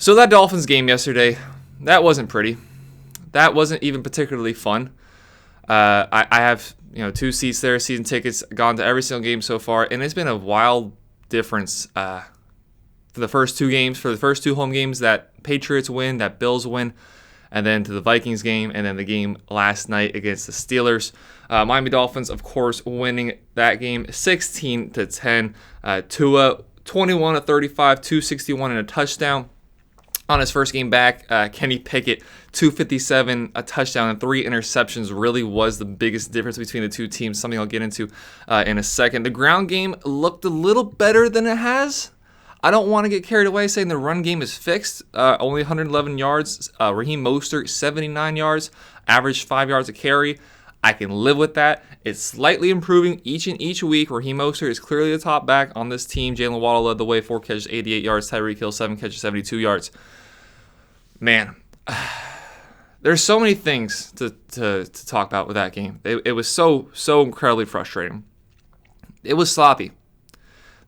So that Dolphins game yesterday, that wasn't pretty. That wasn't even particularly fun. I have 2 seats there, season tickets, gone to every single game so far, and it's been a wild difference for the first 2 games, for the first 2 home games that Patriots win, that Bills win, and then to the Vikings game, and then the game last night against the Steelers. Miami Dolphins, of course, winning that game 16-10. Tua, 21 of 35, 261 and a touchdown. On his first game back, Kenny Pickett, 257, a touchdown, and 3 interceptions really was the biggest difference between the 2 teams, something I'll get into in a second. The ground game looked a little better than it has. I don't want to get carried away saying the run game is fixed. Only 111 yards. Raheem Mostert, 79 yards, averaged 5 yards a carry. I can live with that. It's slightly improving each week. Raheem Mostert is clearly the top back on this team. Jalen Waddle led the way, 4 catches, 88 yards. Tyreek Hill, 7 catches, 72 yards. Man, there's so many things to talk about with that game. It was so incredibly frustrating. It was sloppy.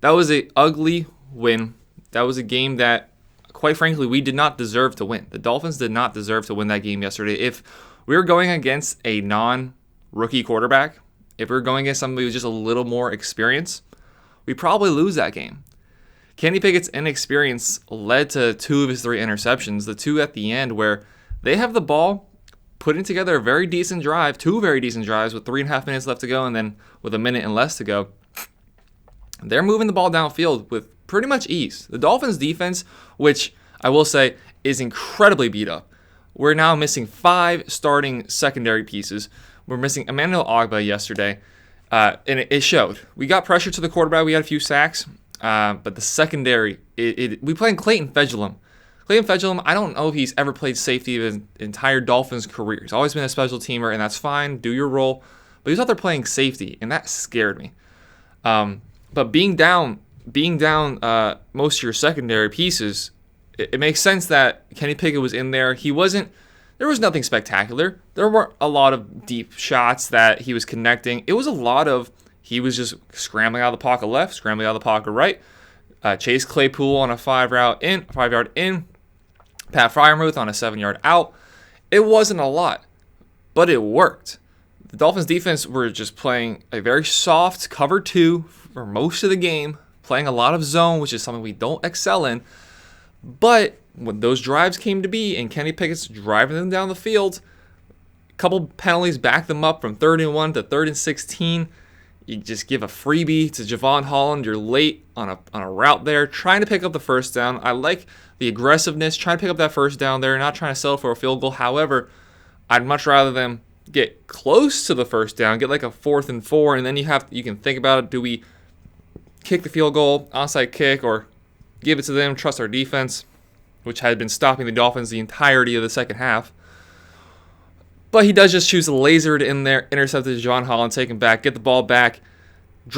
That was an ugly win. That was a game that, quite frankly, we did not deserve to win. The Dolphins did not deserve to win that game yesterday. If we were going against a non-rookie quarterback, if we were going against somebody with just a little more experience, we probably lose that game. Kenny Pickett's inexperience led to 2 of his 3 interceptions, the 2 at the end where they have the ball, putting together a very decent drive, 2 very decent drives with 3.5 minutes left to go, and then with a minute and less to go. They're moving the ball downfield with pretty much ease. The Dolphins defense, which I will say is incredibly beat up. We're now missing 5 starting secondary pieces. We're missing Emmanuel Ogbah yesterday, and it showed. We got pressure to the quarterback. We had a few sacks, but the secondary, we played Clayton Fejedelem. Clayton Fejedelem, I don't know if he's ever played safety of his entire Dolphins career. He's always been a special teamer, and that's fine. Do your role. But he's out there playing safety, and that scared me. But being down most of your secondary pieces, it makes sense that Kenny Pickett was in there. There was nothing spectacular. There weren't a lot of deep shots that he was connecting. It was a lot of, he was just scrambling out of the pocket left, scrambling out of the pocket right. Chase Claypool on a 5-yard in. Pat Freiermuth on a 7-yard out. It wasn't a lot, but it worked. The Dolphins defense were just playing a very soft cover 2 for most of the game, playing a lot of zone, which is something we don't excel in. But when those drives came to be and Kenny Pickett's driving them down the field, a couple penalties back them up from 3rd and 1 to 3rd and 16. You just give a freebie to Javon Holland. You're late on a route there, trying to pick up the first down. I like the aggressiveness, trying to pick up that first down there, not trying to settle for a field goal. However, I'd much rather them get close to the first down, get like a 4th and 4, and then you can think about it. Do we kick the field goal, onside kick, or give it to them, trust our defense, which had been stopping the Dolphins the entirety of the second half. But he does just choose to laser it in there, intercepted John Holland, take him back, get the ball back.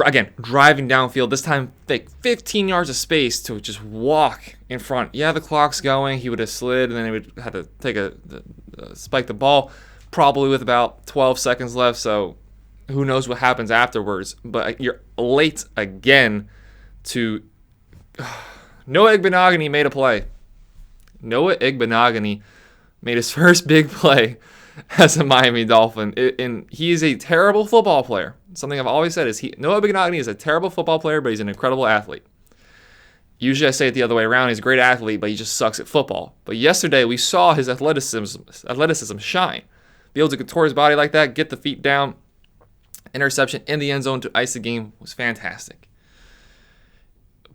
Again, driving downfield, this time 15 yards of space to just walk in front. Yeah, the clock's going. He would have slid, and then he would have to take spike the ball, probably with about 12 seconds left, so who knows what happens afterwards. But you're late again to... Noah Igbinoghene made a play. Noah Igbinoghene made his first big play as a Miami Dolphin. And he is a terrible football player. Something I've always said is Noah Igbinoghene is a terrible football player, but he's an incredible athlete. Usually I say it the other way around. He's a great athlete, but he just sucks at football. But yesterday we saw his athleticism shine. Be able to contort his body like that, get the feet down. Interception in the end zone to ice the game was fantastic.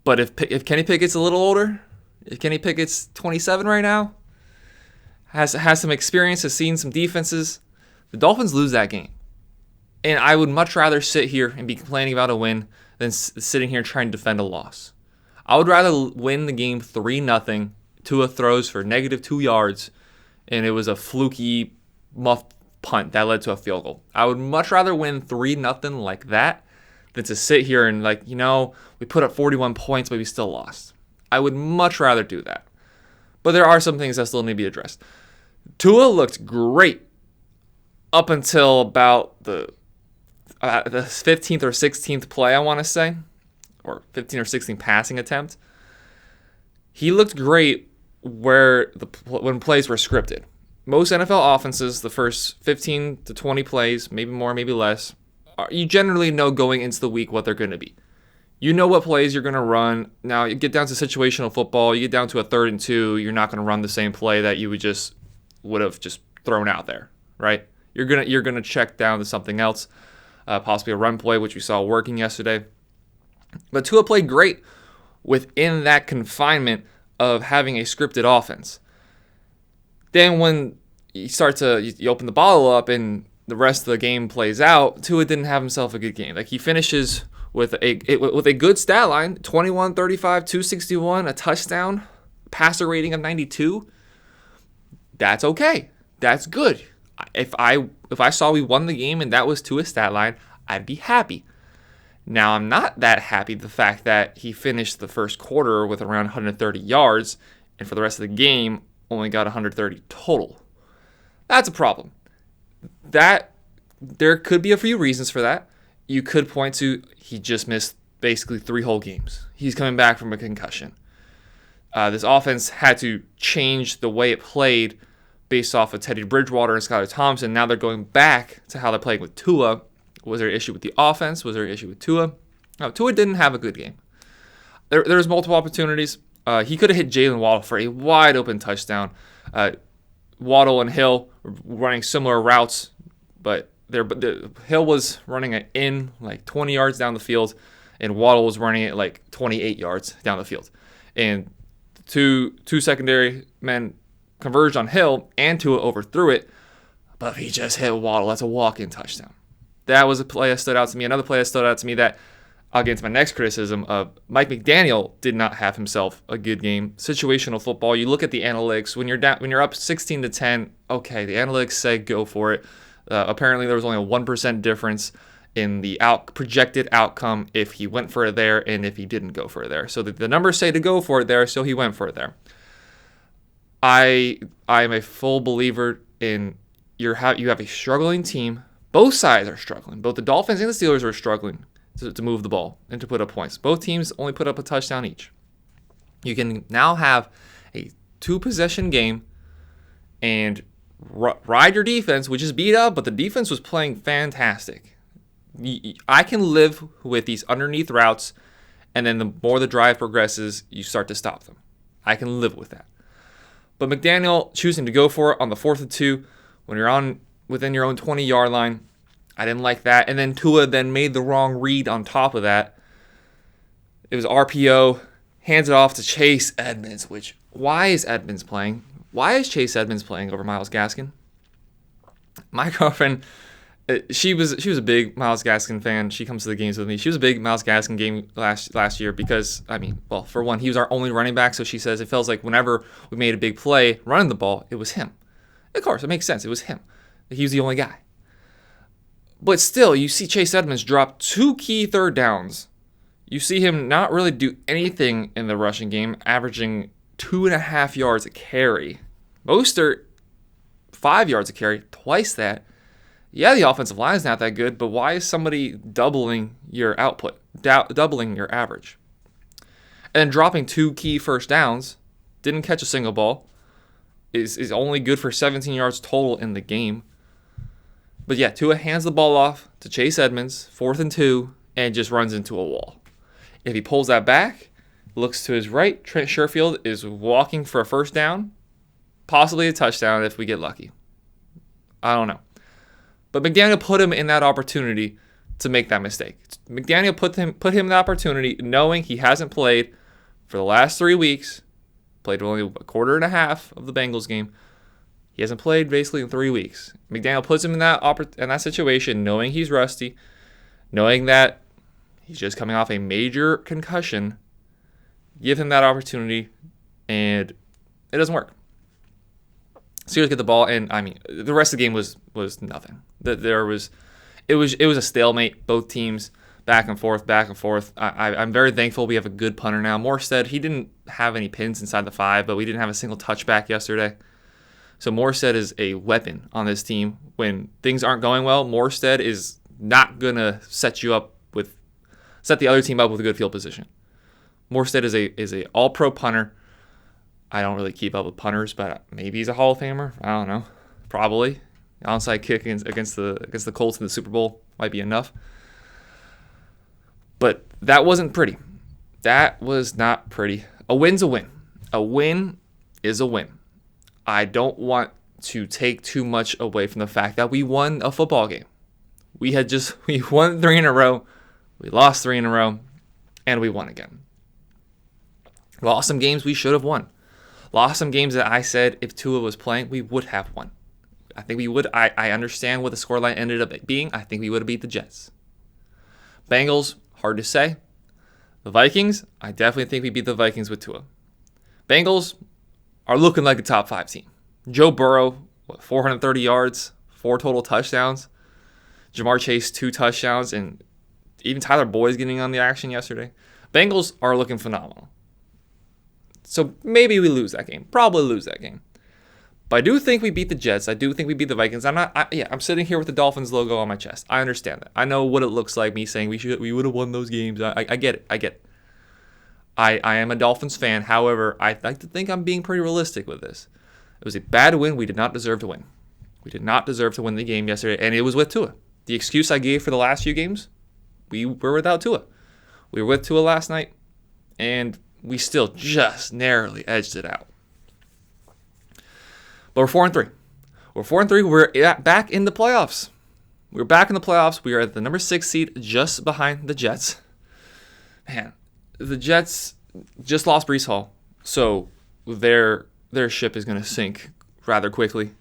But if Kenny Pickett's a little older, if Kenny Pickett's 27 right now, has some experience, has seen some defenses, the Dolphins lose that game. And I would much rather sit here and be complaining about a win than sitting here trying to defend a loss. I would rather win the game 3-0. Tua throws for -2 yards, and it was a fluky muffed punt that led to a field goal. I would much rather win 3-0 like that than to sit here and we put up 41 points, but we still lost. I would much rather do that. But there are some things that still need to be addressed. Tua looked great up until about the 15th or 16th play, I want to say, or 15th or 16th passing attempt. He looked great when plays were scripted. Most NFL offenses, the first 15 to 20 plays, maybe more, maybe less, you generally know going into the week what they're going to be. You know what plays you're going to run. Now, you get down to situational football, you get down to a 3rd and 2, you're not going to run the same play that you would have just thrown out there, right? You're gonna check down to something else, possibly a run play, which we saw working yesterday. But Tua played great within that confinement of having a scripted offense. Then when you open the bottle up and the rest of the game plays out, Tua didn't have himself a good game. Like, he finishes with a good stat line, 21, 35, 261, a touchdown, passer rating of 92. That's okay. That's good. If I saw we won the game and that was Tua's stat line, I'd be happy. Now, I'm not that happy the fact that he finished the first quarter with around 130 yards and for the rest of the game only got 130 total. That's a problem. There could be a few reasons for that. You could point to he just missed basically 3 whole games. He's coming back from a concussion. This offense had to change the way it played based off of Teddy Bridgewater and Skylar Thompson. Now they're going back to how they're playing with Tua. Was there an issue with the offense? Was there an issue with Tua? No, Tua didn't have a good game. There's multiple opportunities. He could have hit Jalen Waddle for a wide open touchdown. Waddle and Hill running similar routes, but Hill was running it in like 20 yards down the field, and Waddle was running it like 28 yards down the field. And two secondary men converged on Hill, and Tua overthrew it, but he just hit Waddle. That's a walk-in touchdown. That was a play that stood out to me. Another play that stood out to me that I'll get into my next criticism of Mike McDaniel did not have himself a good game. Situational football, you look at the analytics. When you're up 16-10, okay, the analytics say go for it. Apparently there was only a 1% difference in the projected outcome if he went for it there and if he didn't go for it there. So the numbers say to go for it there, so he went for it there. I am a full believer in you have a struggling team. Both sides are struggling. Both the Dolphins and the Steelers are struggling to move the ball and to put up points. Both teams only put up a touchdown each. You can now have a 2-possession game and ride your defense, which is beat up, but the defense was playing fantastic. I can live with these underneath routes, and then the more the drive progresses, you start to stop them. I can live with that. But McDaniel choosing to go for it on the 4th and 2 when you're within your own 20-yard line, I didn't like that. And then Tua then made the wrong read on top of that. It was RPO, hands it off to Chase Edmonds, which, why is Edmonds playing? Why is Chase Edmonds playing over Myles Gaskin? My girlfriend, she was a big Myles Gaskin fan. She comes to the games with me. She was a big Myles Gaskin game last year because, for one, he was our only running back, so she says it feels like whenever we made a big play running the ball, it was him. Of course, it makes sense. It was him. He was the only guy. But still, you see Chase Edmonds drop 2 key third downs. You see him not really do anything in the rushing game, averaging 2.5 yards a carry. Mostert, 5 yards a carry, twice that. Yeah, the offensive line is not that good, but why is somebody doubling your output, doubling your average? And then dropping 2 key first downs, didn't catch a single ball, is only good for 17 yards total in the game. But yeah, Tua hands the ball off to Chase Edmonds, 4th and 2, and just runs into a wall. If he pulls that back, looks to his right, Trent Sherfield is walking for a first down, possibly a touchdown if we get lucky. I don't know. But McDaniel put him in that opportunity to make that mistake. McDaniel put him in the opportunity knowing he hasn't played for the last 3 weeks, played only a quarter and a half of the Bengals game. He hasn't played basically in 3 weeks. McDaniel puts him in that situation knowing he's rusty, knowing that he's just coming off a major concussion. Give him that opportunity, and it doesn't work. Steelers get the ball, and the rest of the game was nothing. It was a stalemate. Both teams back and forth. I'm very thankful we have a good punter now. Morstead, he didn't have any pins inside the 5, but we didn't have a single touchback yesterday. So Morstead is a weapon on this team. When things aren't going well, Morstead is not gonna set the other team up with a good field position. Morstead is a all-pro punter. I don't really keep up with punters, but maybe he's a Hall of Famer. I don't know. Probably. Onside kick against the Colts in the Super Bowl might be enough. But that wasn't pretty. That was not pretty. A win's a win. A win is a win. I don't want to take too much away from the fact that we won a football game. We won 3 in a row. We lost 3 in a row. And we won again. Lost some games we should have won. Lost some games that I said if Tua was playing, we would have won. I think we would. I understand what the scoreline ended up being. I think we would have beat the Jets. Bengals, hard to say. The Vikings, I definitely think we beat the Vikings with Tua. Bengals are looking like a top 5 team. Joe Burrow, 430 yards, 4 total touchdowns. Jamar Chase, 2 touchdowns, and even Tyler Boyd's getting on the action yesterday. Bengals are looking phenomenal. So maybe we lose that game. Probably lose that game. But I do think we beat the Jets. I do think we beat the Vikings. I'm sitting here with the Dolphins logo on my chest. I understand that. I know what it looks like, me saying we would have won those games. I get it. I get it. I am a Dolphins fan. However, I like to think I'm being pretty realistic with this. It was a bad win. We did not deserve to win. We did not deserve to win the game yesterday, and it was with Tua. The excuse I gave for the last few games, we were without Tua. We were with Tua last night, and we still just narrowly edged it out. But we're 4-3. We're 4-3. We're back in the playoffs. We're back in the playoffs. We are at the number 6 seed, just behind the Jets. Man, the Jets just lost Breece Hall, so their ship is going to sink rather quickly.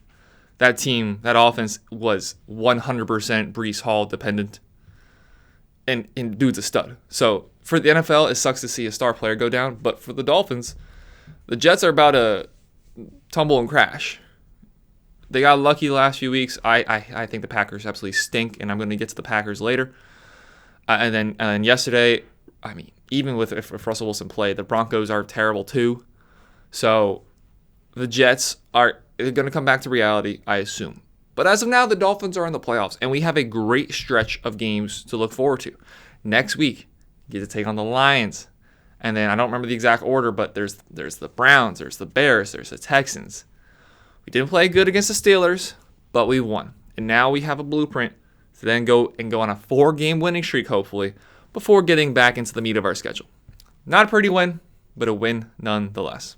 That team, that offense was 100% Breece Hall dependent, and dude's a stud. So for the NFL, it sucks to see a star player go down, but for the Dolphins, the Jets are about to tumble and crash. They got lucky the last few weeks. I think the Packers absolutely stink, and I'm going to get to the Packers later. And then yesterday, I mean, even if Russell Wilson played, the Broncos are terrible too. So the Jets are going to come back to reality, I assume. But as of now, the Dolphins are in the playoffs, and we have a great stretch of games to look forward to. Next week, you get to take on the Lions. And then I don't remember the exact order, but there's the Browns, there's the Bears, there's the Texans. We didn't play good against the Steelers, but we won. And now we have a blueprint to then go on a 4-game winning streak, hopefully, before getting back into the meat of our schedule. Not a pretty win, but a win nonetheless.